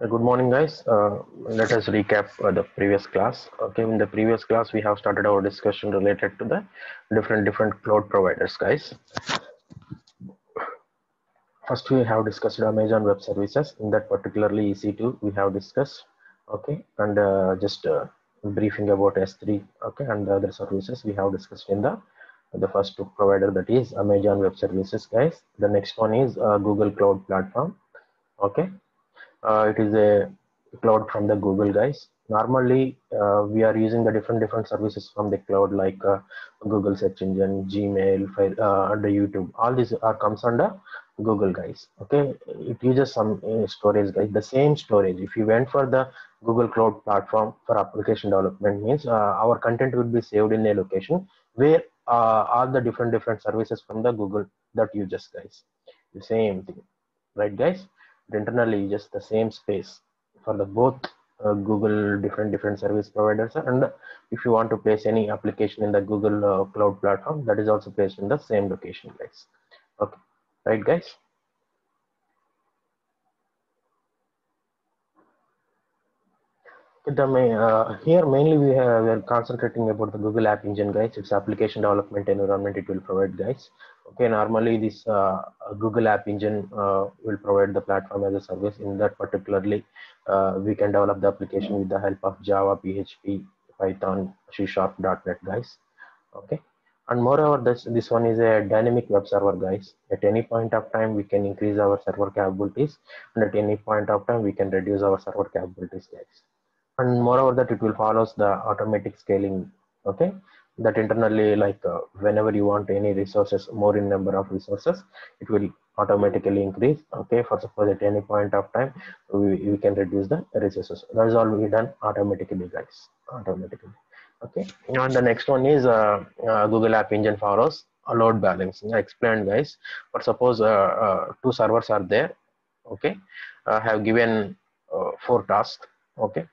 Good morning, guys. Let us recap the previous class. Okay, in the previous class, we have started our discussion related to the different cloud providers, guys. First, we have discussed Amazon Web Services. In that particularly EC2, we have discussed. Okay, and just briefing about S3. Okay, and the other services we have discussed in the first provider, that is Amazon Web Services, guys. The next one is Google Cloud Platform. Okay, it is a cloud from the Google, guys. Normally, we are using the different services from the cloud, like Google search engine, Gmail, and the YouTube. All these are comes under Google, guys. Okay, it uses some storage, guys. The same storage. If you went for the Google Cloud Platform for application development, means our content will be saved in a location where all the different services from the Google that uses, guys. The same thing, right, guys? Internally just the same space for the both Google different service providers, and if you want to place any application in the Google cloud platform, that is also placed in the same location, guys. Okay, right, guys. Here mainly we are concentrating about the Google App Engine, guys. It's application development environment it will provide, guys. Okay, normally this Google App Engine will provide the platform as a service. In that particularly, we can develop the application with the help of Java, PHP, Python, C Sharp, .NET, guys. Okay, and moreover, this one is a dynamic web server, guys. At any point of time, we can increase our server capabilities, and at any point of time, we can reduce our server capabilities, guys. And moreover that it will follows the automatic scaling. Okay, that internally, like whenever you want any resources more in number of resources, it will automatically increase. Okay, for suppose at any point of time, we can reduce the resources. That is all we done automatically, guys, automatically. Okay, and the next one is Google App Engine follows a load balancing. I explained, guys. But suppose two servers are there. Okay, have given four tasks. Okay,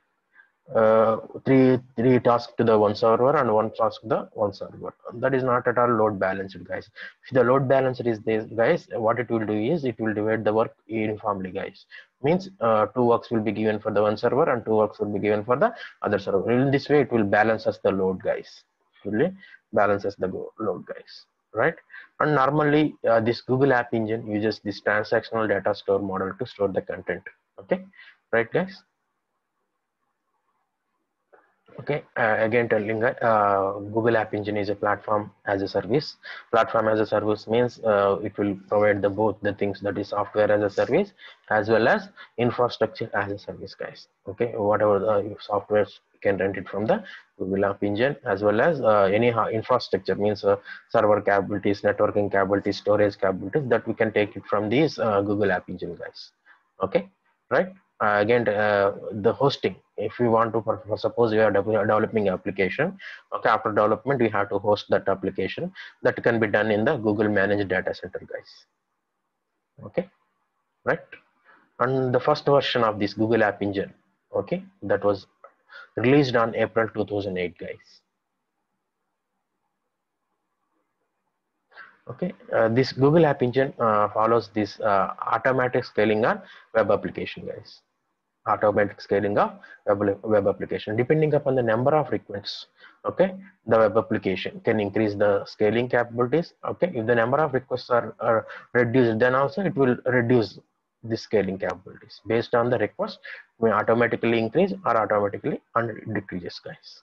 three tasks to the one server and one task to the one server. That is not at all load balanced, guys. If the load balancer is this, guys, what it will do is it will divide the work uniformly, guys. Means two works will be given for the one server and two works will be given for the other server. In this way, it will balance us the load, guys. Fully balances the load, guys. Right? And normally, this Google App Engine uses this transactional data store model to store the content. Okay, right, guys? Okay, again telling Google App Engine is a platform as a service. Platform as a service means it will provide the both the things, that is software as a service as well as infrastructure as a service, guys. Okay, whatever the software you can rent it from the Google App Engine, as well as any infrastructure means server capabilities, networking capabilities, storage capabilities, that we can take it from these Google App Engine, guys. Okay, right. Again, the hosting, if we want to, for suppose we are developing application. Okay, after development we have to host that application. That can be done in the Google managed data center, guys. Okay, right. And the first version of this Google App Engine, okay, that was released on April 2008, guys. Okay, this Google App Engine follows this automatic scaling on web application, guys. Automatic scaling of web application depending upon the number of requests. Okay, the web application can increase the scaling capabilities. Okay, if the number of requests are reduced, then also it will reduce the scaling capabilities based on the request. We automatically increase or automatically decreases, guys.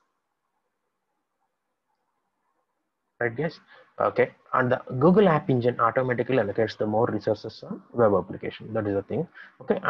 Right, guys? Okay, and the Google App Engine automatically allocates the more resources on web application. That is the thing. Okay,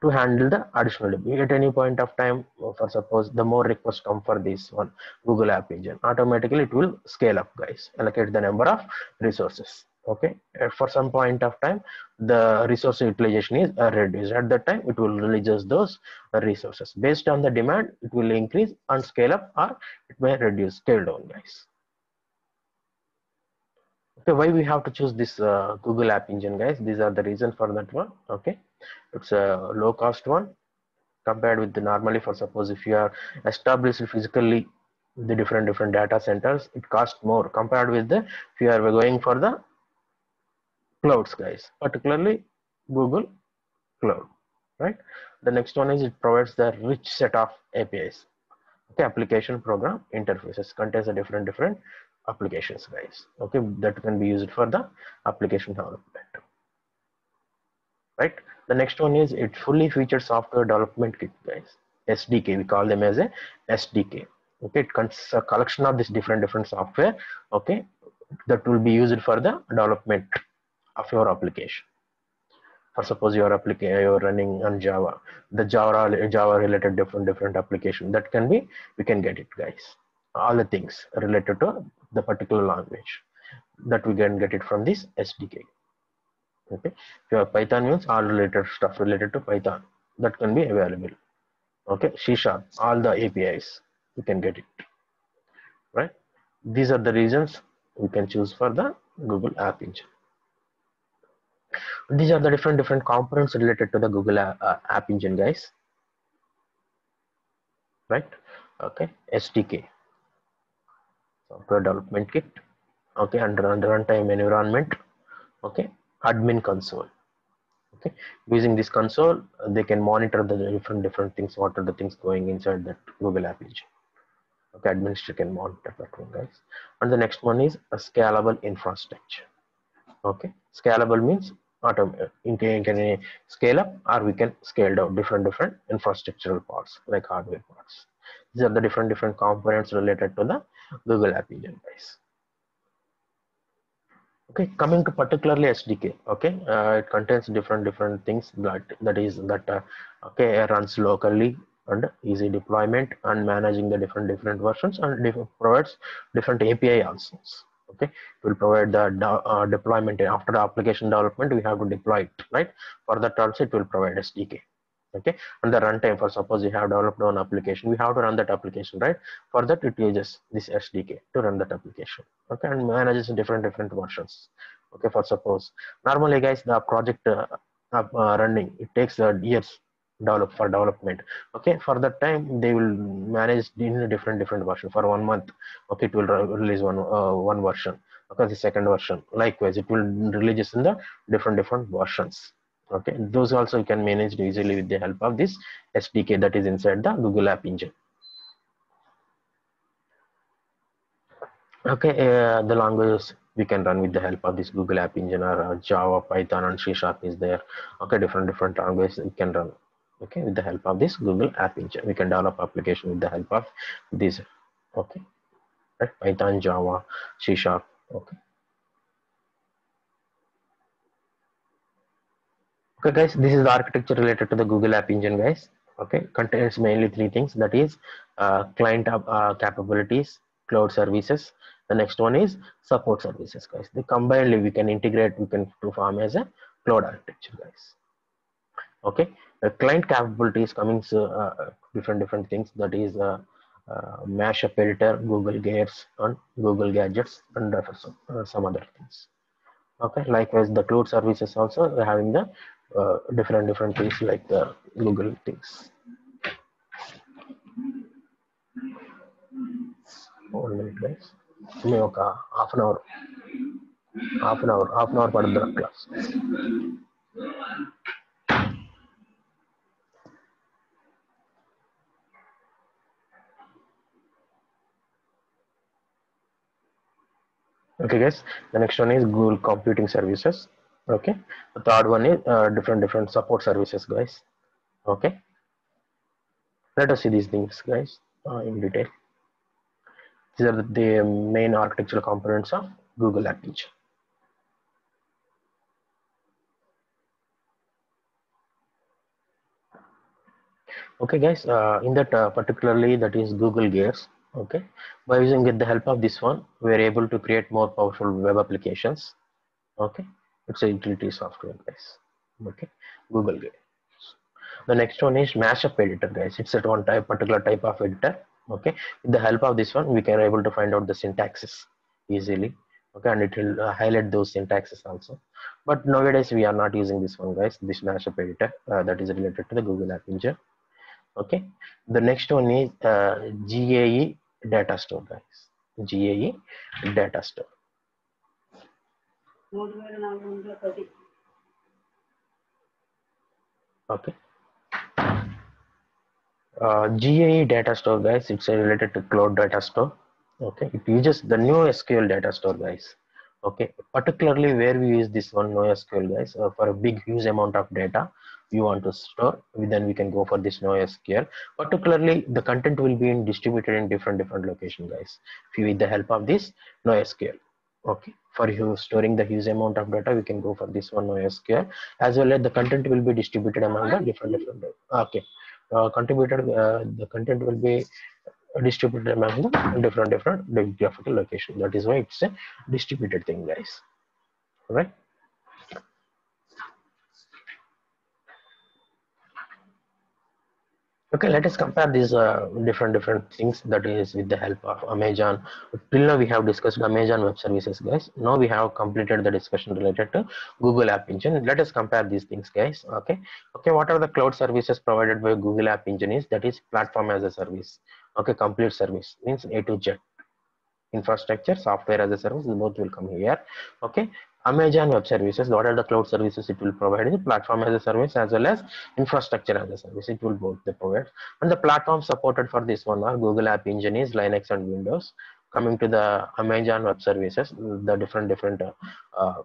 to handle the additional debug at any point of time. For suppose the more requests come for this one Google App Engine, automatically it will scale up, guys, allocate the number of resources. Okay, for some point of time the resource utilization is reduced. At that time it will release those resources based on the demand. It will increase and scale up, or it may reduce, scale down, guys. Okay, why we have to choose this Google App Engine, guys? These are the reason for that one. Okay, it's a low cost one compared with the normally. For suppose if you are established physically the different data centers, it costs more compared with the if you are going for the clouds, guys, particularly Google Cloud. right? The next one is it provides the rich set of APIs. Okay, application program interfaces contains a different applications, guys. Okay, that can be used for the application development, right? The next one is it fully featured software development kit, guys. SDK, we call them as a SDK. Okay, it consists a collection of this different software. Okay, that will be used for the development of your application. For suppose you're running on Java, the Java related different application that can be, we can get it, guys. All the things related to the particular language that we can get it from this SDK. Okay, if you have Python means all related stuff related to Python that can be available. Okay, C# all the APIs you can get it, right? These are the reasons we can choose for the Google App Engine. These are the different components related to the Google App Engine, guys, right? Okay, SDK, software development kit. Okay, under runtime environment. Okay, admin console. Okay, using this console they can monitor the different things, what are the things going inside that Google App Engine. Okay, administrator can monitor that one, guys. And the next one is a scalable infrastructure. Okay, scalable means can scale up or we can scale down different infrastructural parts like hardware parts. These are the different components related to the Google App Engine, guys. Okay, coming to particularly SDK. Okay, it contains different things that okay, runs locally and easy deployment and managing the different versions, and provides different API also. Okay, it will provide the deployment after the application development. We have to deploy it, right? For that also it will provide SDK. Okay, and the runtime, for suppose you have developed one application, we have to run that application, right? For that it uses this SDK to run that application. Okay, and manages different versions. Okay, for suppose normally, guys, the project running, it takes years for development. Okay, for that time they will manage in a different version for 1 month. Okay, it will release one version. Okay, the second version likewise it will release in the different versions. Okay, those also you can manage easily with the help of this SDK that is inside the Google App Engine. Okay, the languages we can run with the help of this Google App Engine are Java, Python, and C# is there. Okay, different languages we can run. Okay, with the help of this Google App Engine, we can develop application with the help of this. Okay, right? Python, Java, C#. Okay. Okay, guys, this is the architecture related to the Google App Engine, guys. Okay, contains mainly three things, that is client capabilities, cloud services. The next one is support services, guys. They combinedly we can integrate, we can perform as a cloud architecture, guys. Okay, the client capabilities coming to different things, that is mashup editor, Google Gears, and Google Gadgets, and some other things. Okay, likewise the cloud services also having the different things like the Google things. 1 minute, guys. మేము ఒక half an hour పడుతుంది class. Okay, guys, the next one is Google Computing Services. Okay, the third one is different support services, guys. Okay, let us see these things, guys, in detail. These are the main architectural components of Google App Engine. Okay, guys, in that particularly that is Google Gears. Okay, by using with the help of this one we are able to create more powerful web applications. Okay, it's a utility software, guys. Okay, Google Gears. The next one is mashup editor, guys. It's at one particular type of editor. Okay, with the help of this one we can able to find out the syntaxes easily. Okay, and it will highlight those syntaxes also. But nowadays we are not using this one, guys, this mashup editor that is related to the Google App Engine. Okay, the next one is GAE data store, guys. GAE data store. Okay, GAE data store, guys, it's related to cloud data store. Okay, it uses the NoSQL data store, guys. Okay, particularly where we use this one NoSQL, guys, for a big huge amount of data you want to store, then we can go for this NoSQL. Particularly, the content will be distributed in different location, guys. If you with the help of this NoSQL. Okay, for you storing the huge amount of data, we can go for this one NoSQL, as well as the content will be distributed among the different. Okay, contributed the content will be distributed among the different geographical location. That is why it's a distributed thing, guys. Right? Okay, let us compare these different things, that is with the help of Amazon. Till now we have discussed Amazon Web Services, guys. Now we have completed the discussion related to Google App Engine. Let us compare these things, guys. Okay, what are the cloud services provided by Google App Engine? Is that is platform as a service. Okay, complete service means A to Z. Infrastructure, software as a service, both will come here. Okay, Amazon Web Services, what are the cloud services it will provide? Is platform as a service as well as infrastructure as a service. It will both the provide. And the platform supported for this one are Google App Engine is Linux and Windows. Coming to the Amazon Web Services, the different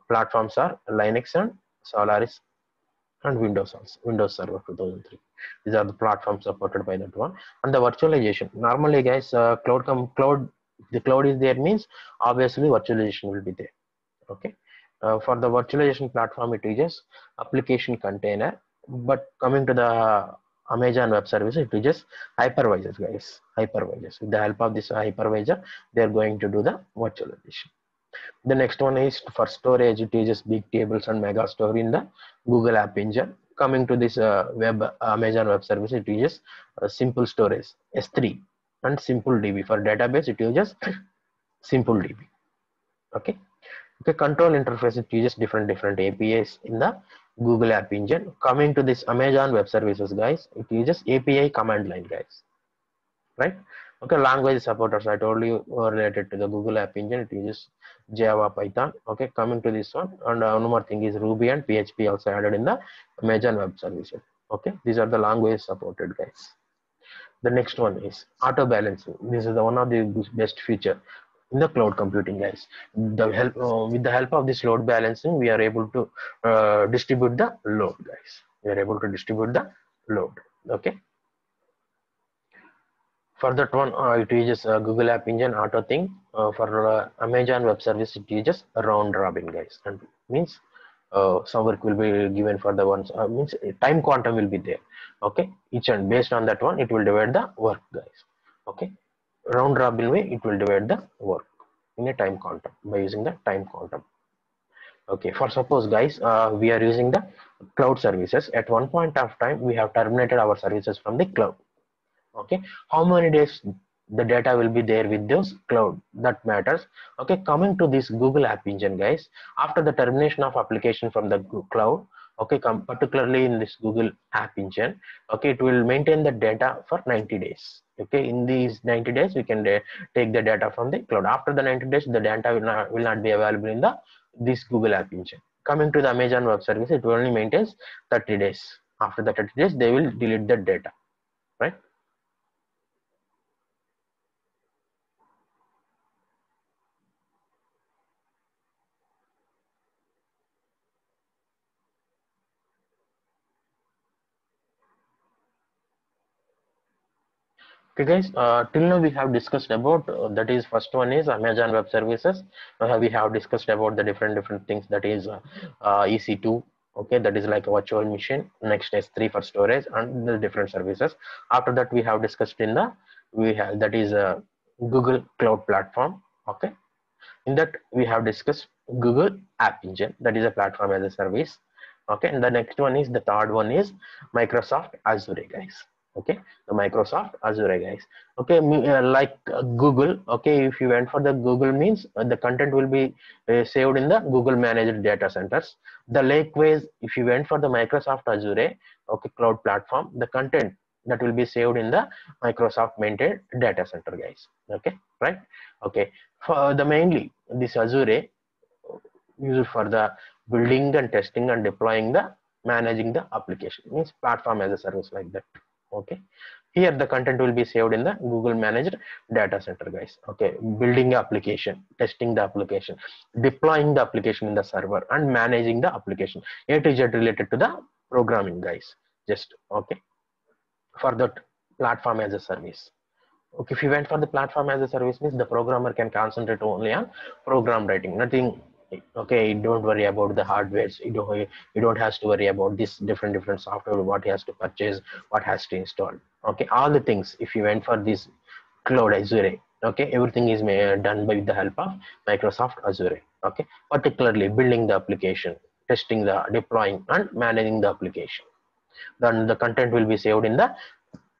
platforms are Linux and Solaris and Windows also, Windows Server 2003. These are the platforms supported by that one. And the virtualization. Normally, guys, the cloud is there means obviously virtualization will be there. Okay. For the virtualization platform, it uses application container. But coming to the Amazon Web Service, it uses hypervisors, guys. Hypervisors. With the help of this hypervisor, they are going to do the virtualization. The next one is for storage. It uses big tables and mega store in the Google App Engine. Coming to this Amazon Web Service, it uses simple storage S3 and simple DB. For database, it uses simple DB. Okay. Okay. Control interface, it uses different APIs in the Google App Engine. Coming to this Amazon Web Services, guys, it uses API command line, guys. Right? Okay, language supporters, I told you related to the Google App Engine, it uses Java, Python. Okay, coming to this one, and one more thing is Ruby and PHP also added in the Amazon Web Services. Okay, these are the languages supported, guys. The next one is auto balancing. This is the one of the best feature in the cloud computing, guys. With the help of this load balancing, we are able to distribute the load, guys. We are able to distribute the load. Okay. For that one, it uses Google App Engine auto thing. For Amazon Web Service, it uses round robin, guys. And means some work will be given for the ones. Means time quantum will be there. Okay, each and based on that one, it will divide the work, guys. Okay, round robin way, it will divide the work in a time quantum by using the time quantum. Okay, for suppose, guys, we are using the cloud services. At one point of time, we have terminated our services from the cloud. Okay, how many days the data will be there with those cloud, that matters. Okay, coming to this Google App Engine, guys, after the termination of application from the cloud, okay, particularly in this Google App Engine, okay, it will maintain the data for 90 days. Okay, in these 90 days we can take the data from the cloud. After the 90 days, the data will not be available in the this Google App Engine. Coming to the Amazon Web Service, it only maintains 30 days. After the 30 days, they will delete the data, right? Okay, guys, till now we have discussed about that is first one is Amazon Web Services. We have discussed about the different things, that is EC2. Okay, that is like a virtual machine. Next S3 for storage and the different services. After that, we have discussed in the that is Google Cloud Platform. Okay, in that we have discussed Google App Engine, that is a platform as a service. Okay, and the next one is the third one is Microsoft Azure, guys. Okay, the Microsoft Azure, guys. Okay, like Google. Okay, if you went for the Google means the content will be saved in the Google managed data centers. The likewise, if you went for the Microsoft Azure, okay, cloud platform, the content that will be saved in the Microsoft maintained data center, guys. Okay, right? Okay, for the mainly this Azure used for the building and testing and deploying the managing the application, means platform as a service, like that. Okay, Here the content will be saved in the Google managed data center, guys. Okay, building the application, testing the application, deploying the application in the server, and managing the application. A to Z related to the programming, guys. Just okay. For that, platform as a service. Okay, if you went for the platform as a service, means the programmer can concentrate only on program writing, nothing. Okay, don't worry about the hardware. You don't have to worry about this different software, what he has to purchase, what has to install. Okay, all the things, if you went for this cloud Azure, okay, everything is done by the help of Microsoft Azure. Okay, particularly building the application, testing the deploying, and managing the application. Then the content will be saved in the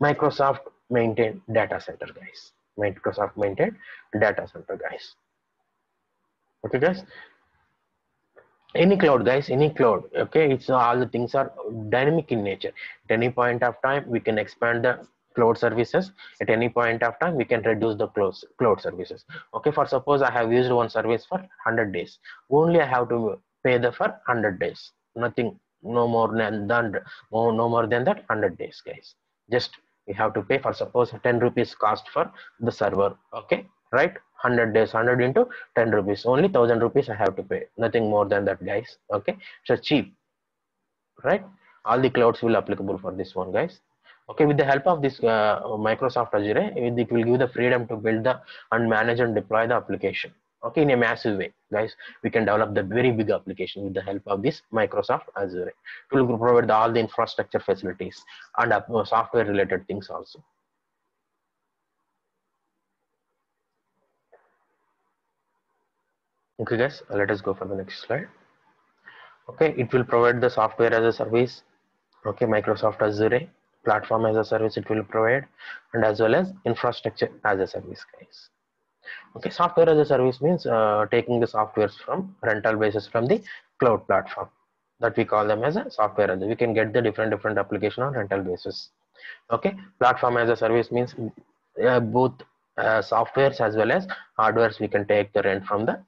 Microsoft maintained data center, guys. Microsoft maintained data center, guys. Okay, guys. Any cloud, guys, any cloud. Okay, it's all the things are dynamic in nature. At any point of time, we can expand the cloud services. At any point of time, we can reduce the cloud services. Okay, for suppose I have used one service for 100 days. Only I have to pay the for 100 days. Nothing, no more than no more than that 100 days, guys. Just we have to pay for suppose 10 rupees cost for the server. Okay, right? 100 days, 100 into 10 rupees, only 1000 rupees I have to pay, nothing more than that, guys. Okay, so cheap, right? All the clouds will applicable for this one, guys. Okay, with the help of this Microsoft Azure, it will give the freedom to build the and manage and deploy the application. Okay, in a massive way, guys. We can develop the very big application with the help of this Microsoft Azure. It will provide all the infrastructure facilities and software related things also. Okay, guys, let us go for the next slide. Okay, it will provide the software as a service. Okay, Microsoft Azure platform as a service it will provide, and as well as infrastructure as a service, guys. Okay, software as a service means taking the softwares from rental basis from the cloud platform, that we call them as a software as a, we can get the different application on rental basis. Okay, platform as a service means both softwares as well as hardwares we can take the rent from the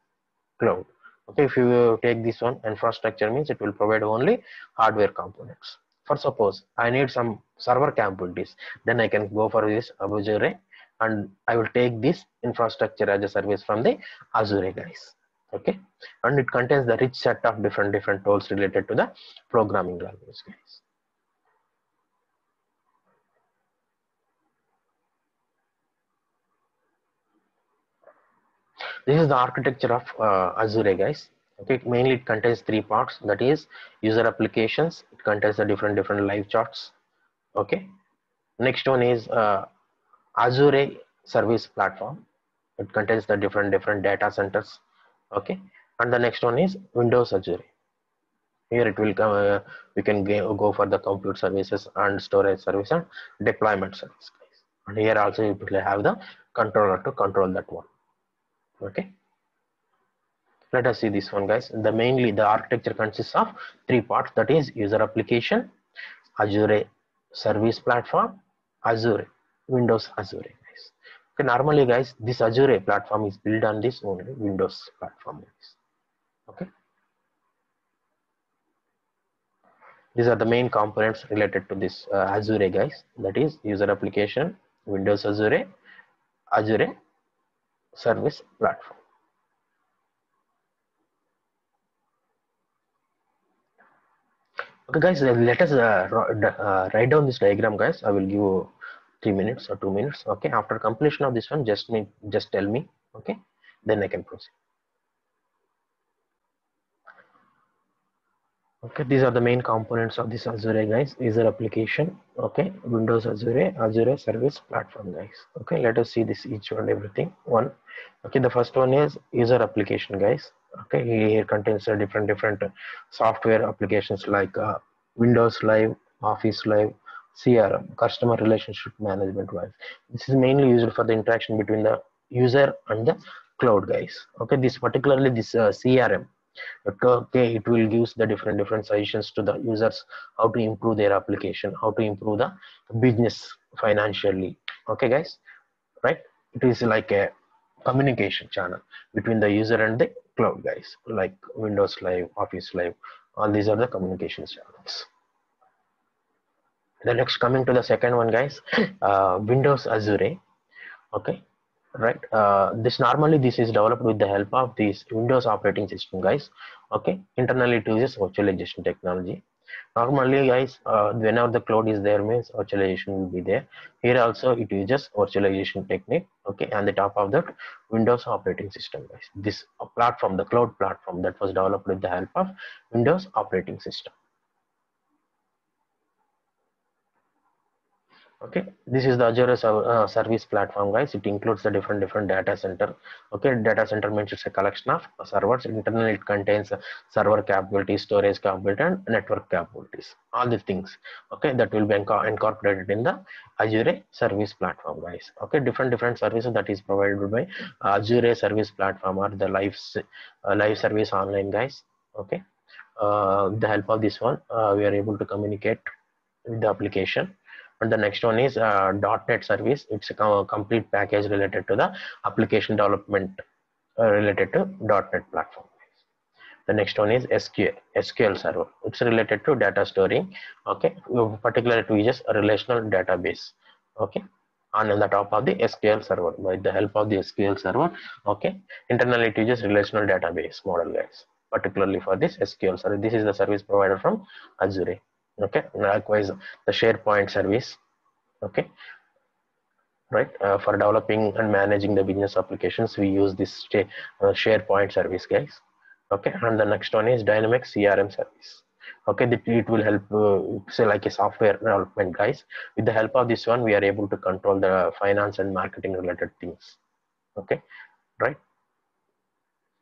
cloud. Okay, if you take this one, infrastructure means it will provide only hardware components. For suppose I need some server capabilities, then I can go for this Azure, and I will take this infrastructure as a service from the Azure, guys. Okay, and it contains the rich set of different tools related to the programming language, guys. This is the architecture of Azure, guys. Okay, mainly it contains three parts, that is user applications, it contains the different live charts. Okay, next one is Azure service platform, it contains the different data centers. Okay, and the next one is Windows Azure. Here it will come, we can go for the compute services and storage service and deployment service, guys. And here also you will have the controller to control that one. Okay, let us see this one, guys. Mainly the architecture consists of three parts, that is user application, Azure service platform, Azure Windows Azure, guys. Okay, normally, guys, this Azure platform is built on this only Windows platform, guys. Okay, these are the main components related to this Azure, guys, that is user application, Windows Azure, Azure service platform. Okay, guys, let us write down this diagram, guys. I will give you 3 minutes or 2 minutes. Okay, after completion of this one, just tell me. Okay, then I can proceed. Okay, these are the main components of this Azure, guys. User application. Okay, Windows Azure, Azure service platform, guys. Okay, let us see this each one, everything. One. Okay, the first one is user application, guys. Okay, here contains different software applications like Windows Live, Office Live, CRM, customer relationship management, wise. This is mainly used for the interaction between the user and the cloud, guys. Okay, this particularly this CRM. Okay, it will give the different suggestions to the users how to improve their application, how to improve the business financially. Okay, guys, right? It is like a communication channel between the user and the cloud, guys, like Windows Live, Office Live, all these are the communication channels. The next, coming to the second one, guys, Windows Azure. Okay, right. This normally this is developed with the help of this Windows operating system, guys. Okay, internally it uses virtualization technology. Normally, guys, whenever the cloud is there, means virtualization will be there. Here also it uses virtualization technique. Okay, and the top of that, Windows operating system, guys. This platform, the cloud platform, that was developed with the help of Windows operating system. Okay, this is the Azure service platform, guys. It includes the different data center. Okay, data center means it's a collection of servers. Internally it contains server capabilities, storage capability, and network capabilities, all these things. Okay, that will be incorporated in the Azure service platform, guys. Okay, different services that is provided by Azure service platform, or the live service online, guys. Okay, with the help of this one, we are able to communicate with the application. And the next one is .NET service. It's a complete package related to the application development related to .NET platform. The next one is SQL server. It's related to data storing. Okay, particularly it uses a relational database. Okay, and on the top of the SQL server, by the help of the SQL server, okay, internally it uses relational database model, guys. Particularly for this SQL server, this is the service provider from Azure. Okay, likewise the SharePoint service. Okay, right, for developing and managing the business applications, we use this SharePoint service, guys. Okay, and the next one is Dynamic CRM service. Okay, it will help, say like a software development, guys. With the help of this one, we are able to control the finance and marketing related things. Okay, right,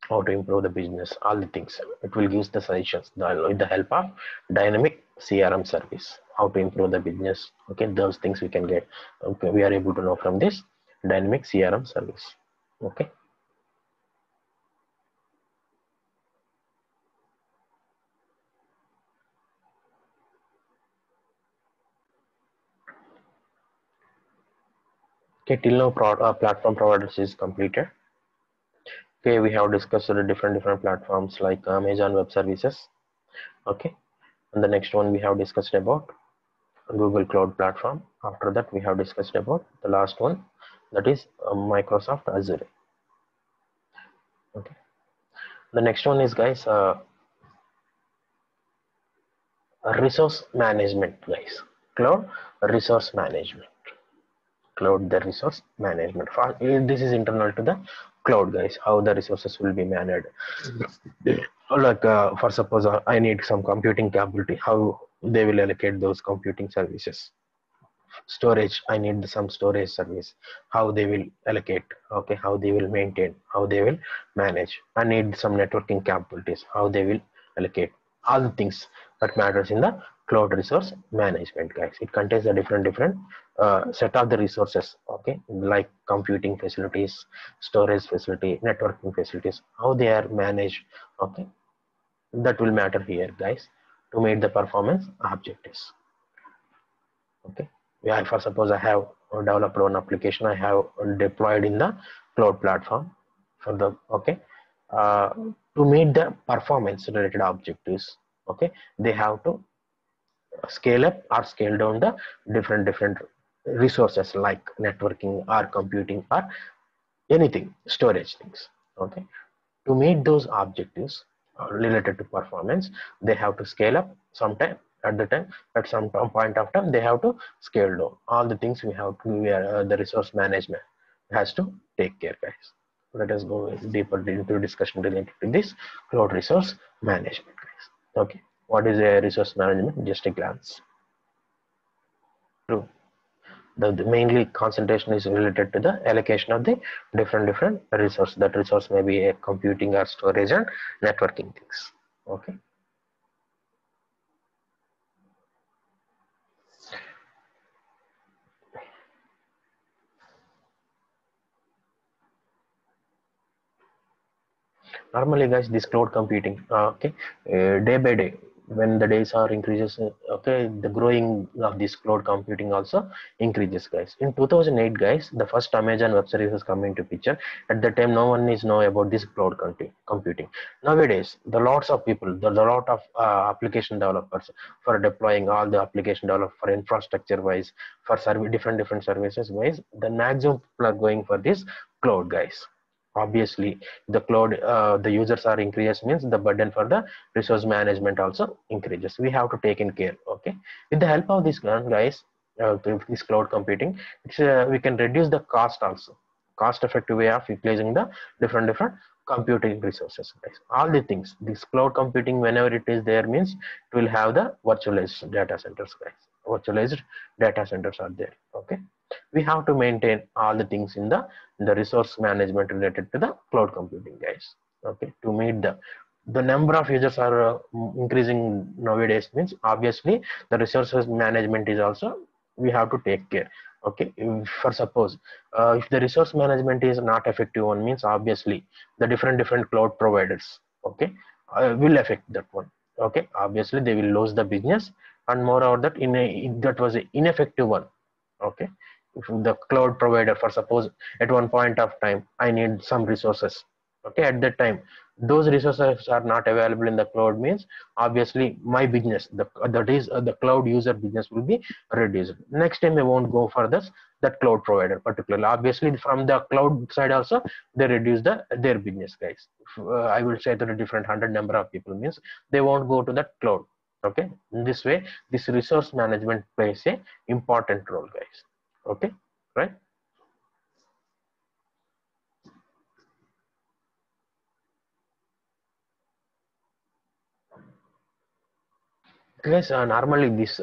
how to improve the business, all the things. It will give the suggestions with the help of Dynamic CRM service, how to improve the business. Okay, those things we can get. Okay, we are able to know from this Dynamic CRM service. Okay, okay, till now platform providers is completed. Okay, we have discussed the different platforms like Amazon Web Services. Okay, and the next one we have discussed about Google Cloud Platform. After that, we have discussed about the last one, that is Microsoft Azure. Okay, the next one is, guys, resource management, guys. Cloud resource management. Cloud the resource management. This is internal to the cloud, guys. How the resources will be managed. Like for suppose I need some computing capability, how they will allocate those computing services. Storage, I need some storage service, how they will allocate. Okay, how they will maintain, how they will manage. I need some networking capabilities, how they will allocate. All the things that matters in the cloud resource management, guys. It contains a different set of the resources. Okay, like computing facilities, storage facility, networking facilities, how they are managed. Okay, that will matter here, guys, to meet the performance objectives. Okay, yeah, for suppose I have developed one application, I have deployed in the cloud platform for the, okay, uh, to meet the performance related objectives. Okay, they have to scale up or scale down the different resources like networking or computing or anything, storage things. Okay, to meet those objectives related to performance, they have to scale up sometime at the time. At some point of time, they have to scale down. All the things we have to, the resource management has to take care, guys. Let us go deeper into discussion related to this cloud resource management, guys. Okay, what is a resource management? Just a glance. True. The mainly concentration is related to the allocation of the different resource. That resource may be a computing or storage and networking things. Okay, normally, guys, this cloud computing, okay, day by day, when the days are increases, okay, the growing of this cloud computing also increases, guys. In 2008, guys, the first Amazon Web Services come into picture. At the time, no one is know about this cloud computing. Nowadays, the lots of people, the lot of application developers for deploying all the application developed for infrastructure wise, for different services wise, the maximum people are going for this cloud, guys. Obviously, the cloud, the users are increased means the burden for the resource management also increases. We have to take in care. Okay, with the help of this guys, this cloud computing, we can reduce the cost also. Cost effective way of utilizing the different computing resources, guys. All the things, this cloud computing, whenever it is there means it will have the virtualized data centers, guys. Virtualized data centers are there. Okay, we have to maintain all the things in the resource management related to the cloud computing, guys. Okay, to meet the number of users are increasing nowadays means obviously the resources management is also we have to take care. Okay, for suppose if the resource management is not effective one means obviously the different cloud providers, okay, will affect that one. Okay, obviously they will lose the business, and moreover that that was an ineffective one. Okay, if the cloud provider, for suppose at one point of time I need some resources, okay, at that time those resources are not available in the cloud means obviously my business, that is the cloud user business will be reduced. Next time I won't go for this that cloud provider particularly. Obviously from the cloud side also they reduce their business, guys. I will say that a different hundred number of people means they won't go to that cloud. Okay, in this way this resource management plays a important role, guys. Okay, right. Yes, normally this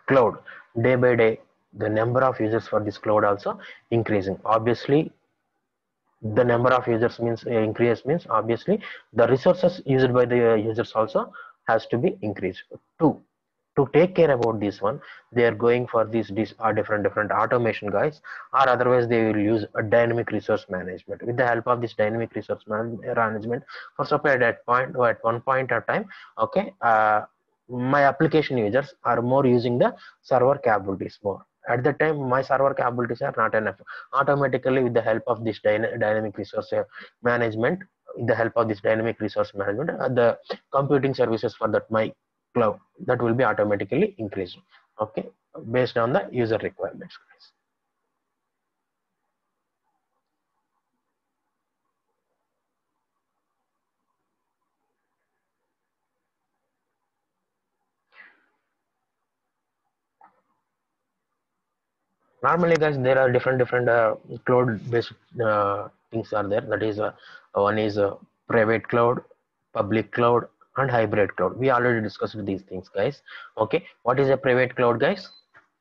cloud, day by day the number of users for this cloud also increasing. Obviously the number of users means increase means obviously the resources used by the users also has to be increased. To take care about this one, they are going for these are different automation, guys, or otherwise they will use a dynamic resource management. With the help of this dynamic resource management, for suppose at that point or at one point of time, okay, my application users are more using the server capabilities more. At the time my server capabilities are not enough. Automatically with the help of this dynamic resource management, with the help of this dynamic resource management, the computing services for that my cloud, that will be automatically increased. Okay, based on the user requirements, guys. Normally, guys, there are different cloud based things are there. That is one is private cloud, public cloud, and hybrid cloud. We already discussed these things, guys. Okay, what is a private cloud, guys?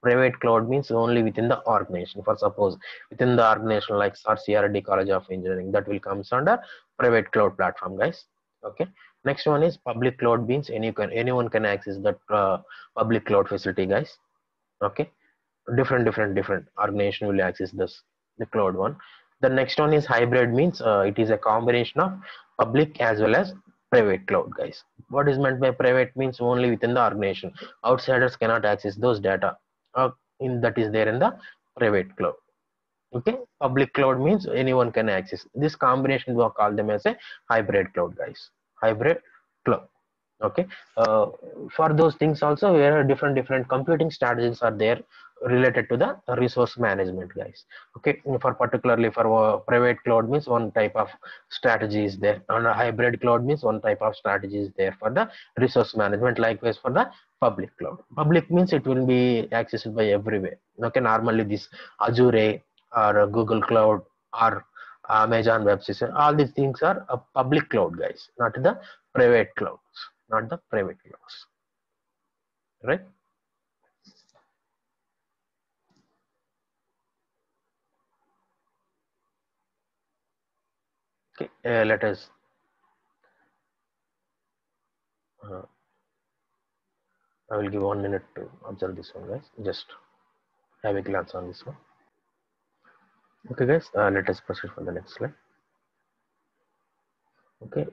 Private cloud means only within the organization. For suppose within the organization like CRD College of Engineering, that will comes under private cloud platform, guys. Okay, next one is public cloud means anyone can access that public cloud facility, guys. Okay, different organization will access this the cloud one. The next one is hybrid means it is a combination of public as well as private cloud, guys. What is meant by private means only within the organization, outsiders cannot access those data in that is there in the private cloud. Okay, public cloud means anyone can access this combination. We call them as a hybrid cloud, guys. Hybrid cloud. Okay, uh, for those things also where different computing strategies are there related to the resource management, guys. Okay, for particularly for private cloud means one type of strategy is there, and a hybrid cloud means one type of strategy is there for the resource management. Likewise for the public cloud, public means it will be accessed by everywhere. Okay, normally this Azure or Google Cloud or Amazon Web Services, all these things are a public cloud, guys, not the private clouds, not the private clouds, right? Okay, let us. Uh, I will give 1 minute to observe this one, guys. Just have a glance on this one. Okay, guys. Let us proceed for the next slide. Okay.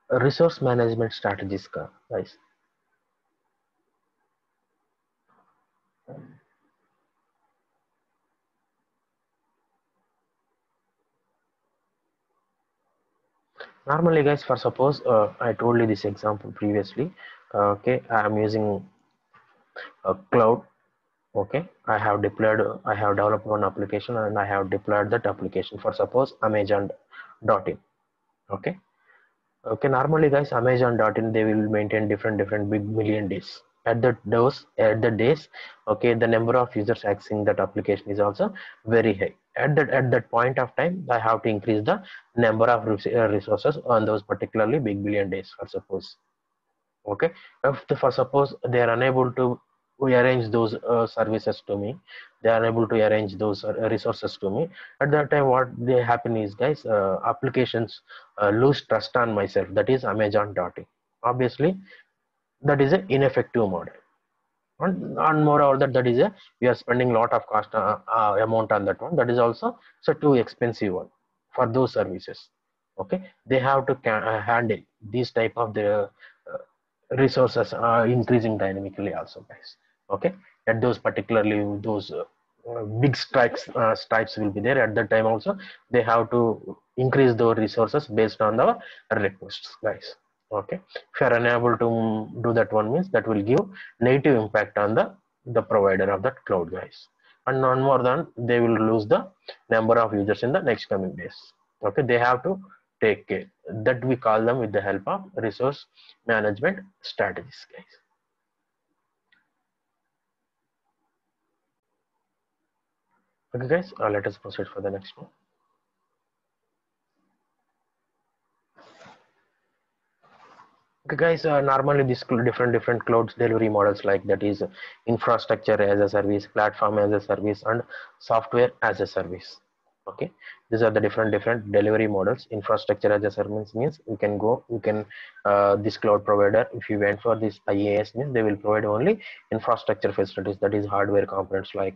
Resource management strategies, guys. Normally, guys, for suppose I told you this example previously. Okay, I am using a cloud. Okay, I have developed one application and I have deployed that application for suppose Amazon.in. Okay. Okay, normally guys, Amazon.in they will maintain different big million days. At the days, okay, the number of users accessing that application is also very high. At that point of time, I have to increase the number of resources on those particularly big billion days. For suppose, okay, if for suppose they are unable to arrange those services to me, they are able to arrange those resources to me. At that time, what they happen is, guys, applications lose trust on myself, that is Amazon.in. Obviously that is an ineffective model, and moreover that is a we are spending lot of cost amount on that one, that is also so too expensive one for those services. Okay, they have to handle these type of the resources increasing dynamically also, guys. Okay, at those particularly those big strikes will be there. At that time also they have to increase those resources based on the requests, guys. Okay, if you are unable to do that one, means that will give negative impact on the provider of that cloud, guys. And non more than they will lose the number of users in the next coming days. Okay, they have to take care, that we call them with the help of resource management strategies, guys. Okay, guys, let us proceed for the next one. Okay, guys, normally this different clouds delivery models, like that is infrastructure as a service, platform as a service, and software as a service. Okay, these are the different delivery models. Infrastructure as a service means we can this cloud provider, if you went for this IaaS, means they will provide only infrastructure facilities, that is hardware components like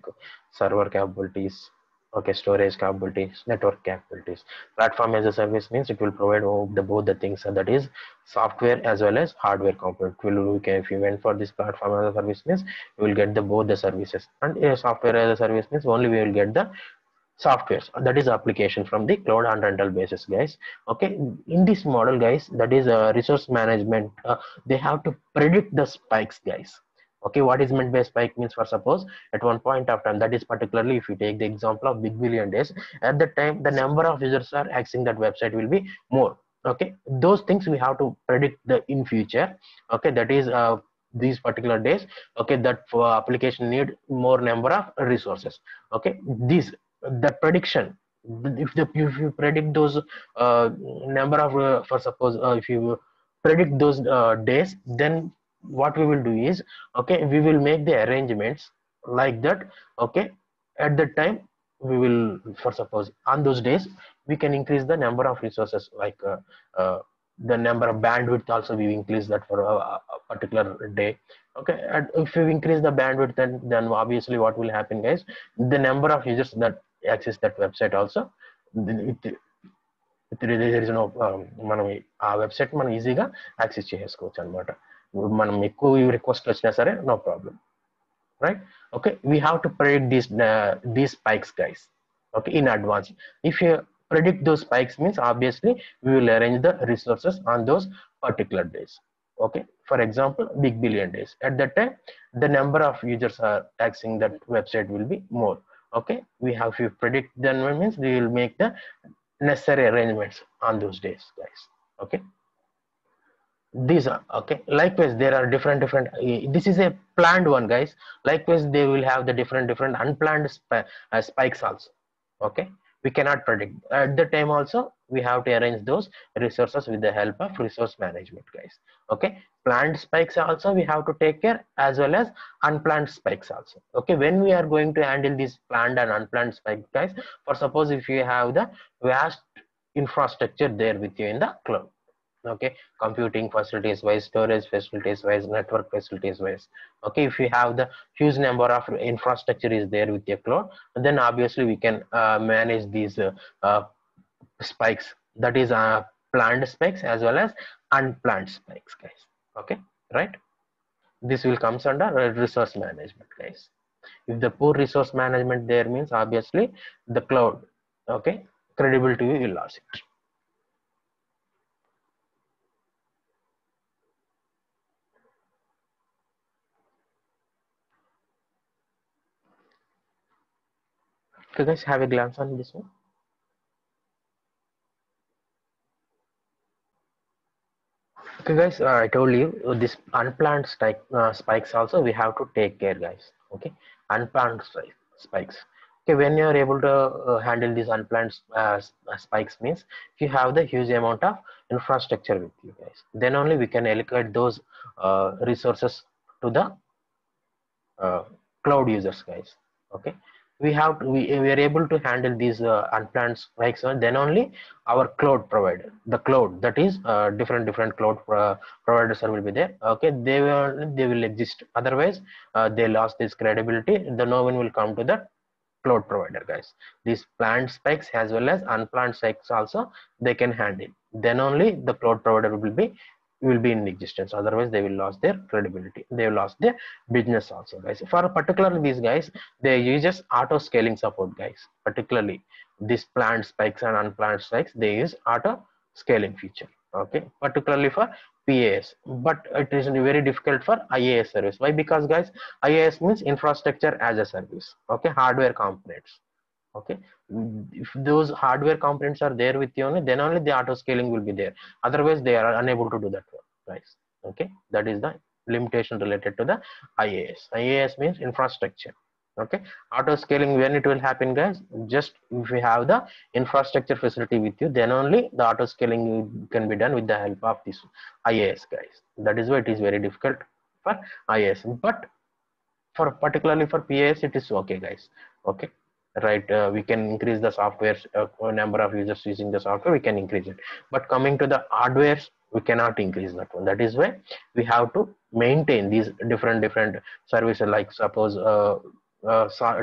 server capabilities, okay, storage capabilities, network capabilities. Platform as a service means it will provide both the things, that is software as well as hardware component. If you went for this platform as a service means you will get the both the services, and software as a service means only we will get the softwares, that is application from the cloud and rental basis, guys. Okay, in this model, guys, that is resource management, they have to predict the spikes, guys. Okay, what is meant by spike means, for suppose at one point of time, that is particularly if you take the example of big billion days, at that time the number of users are accessing that website will be more. Okay, those things we have to predict the in future. Okay, that is these particular days. Okay, that for application need more number of resources. Okay, these the prediction, if you predict those number of for suppose if you predict those days, then what we will do is, okay, we will make the arrangements like that. Okay, at that time we will, for suppose on those days, we can increase the number of resources, like the number of bandwidth also we increase that for a particular day. Okay, and if you increase the bandwidth, then obviously what will happen, guys, the number of users that access that website also, there is no మనం ఆ website మనం ఈజీగా access చేసుకోవచ్చు అనమాట. మనం ఎక్కువ request వచ్చినా సరే no problem, right? Okay, we have to predict these spikes, guys. Okay, in advance. If you predict those spikes means obviously we will arrange the resources on those particular days. Okay, for example, big billion days, at that time the number of users are accessing that website will be more. Okay, we have to predict, then means we will make the necessary arrangements on those days, guys. Okay, these are okay. Likewise there are different this is a planned one, guys. Likewise they will have the different unplanned spikes also. Okay, we cannot predict at the time also, we have to arrange those resources with the help of resource management, guys. Okay, planned spikes also we have to take care, as well as unplanned spikes also. Okay, when we are going to handle these planned and unplanned spikes, guys, for suppose if you have the vast infrastructure there with you in the cloud. Okay, computing facilities wise, storage facilities wise, network facilities wise. Okay, if you have the huge number of infrastructure is there with your cloud, then obviously we can manage these spikes, that is planned spikes as well as unplanned spikes, guys. Okay, right, this will comes under resource management, guys. If the poor resource management there means obviously the cloud, okay, credibility you will lose it. Okay, guys, have a glance on this one. Okay, guys, I told you this unplanned spikes also we have to take care, guys. Okay, unplanned spikes. Okay, when you are able to handle these unplanned spikes means if you have the huge amount of infrastructure with you, guys, then only we can allocate those resources to the uh, cloud users, guys. Okay, we are able to handle these unplanned spikes, then only our cloud provider, the cloud, that is different cloud providers will be there. Okay, they will exist, otherwise they lost this credibility, the no one will come to the cloud provider, guys. These planned spikes as well as unplanned spikes also they can handle, then only the cloud provider will be in existence, otherwise they will lose their credibility, they will lose their business also, guys. For particularly these guys, they uses auto scaling support, guys. Particularly these planned spikes and unplanned spikes, they use auto scaling feature. Okay, particularly for PAS, but it is very difficult for IaaS service. Why? Because, guys, IaaS means infrastructure as a service. Okay, hardware components. Okay, if those hardware components are there with you only, then only the auto scaling will be there, otherwise they are unable to do that one, guys. Okay, that is the limitation related to the IaaS means infrastructure. Okay, auto scaling, when it will happen, guys, just if you have the infrastructure facility with you, then only the auto scaling can be done with the help of this IaaS, guys. That is why it is very difficult for IaaS, but for particularly for PAS it is okay, guys. Okay, right, we can increase the software number of users using the software, we can increase it, but coming to the hardware, we cannot increase that one. That is why we have to maintain these different services, like suppose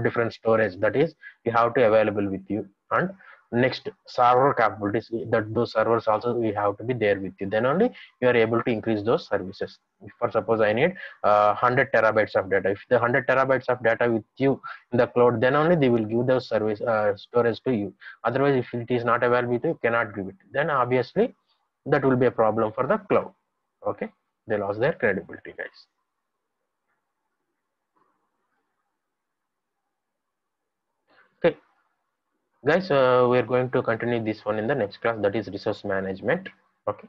different storage, that is you have to available with you, and next server capabilities, that those servers also we have to be there with you, then only you are able to increase those services. If for suppose I need 100 terabytes of data, if the 100 terabytes of data with you in the cloud, then only they will give the service storage to you, otherwise if it is not available with you, cannot give it, then obviously that will be a problem for the cloud. Okay, they lost their credibility, guys. Okay, guys, we're going to continue this one in the next class, that is resource management. Okay.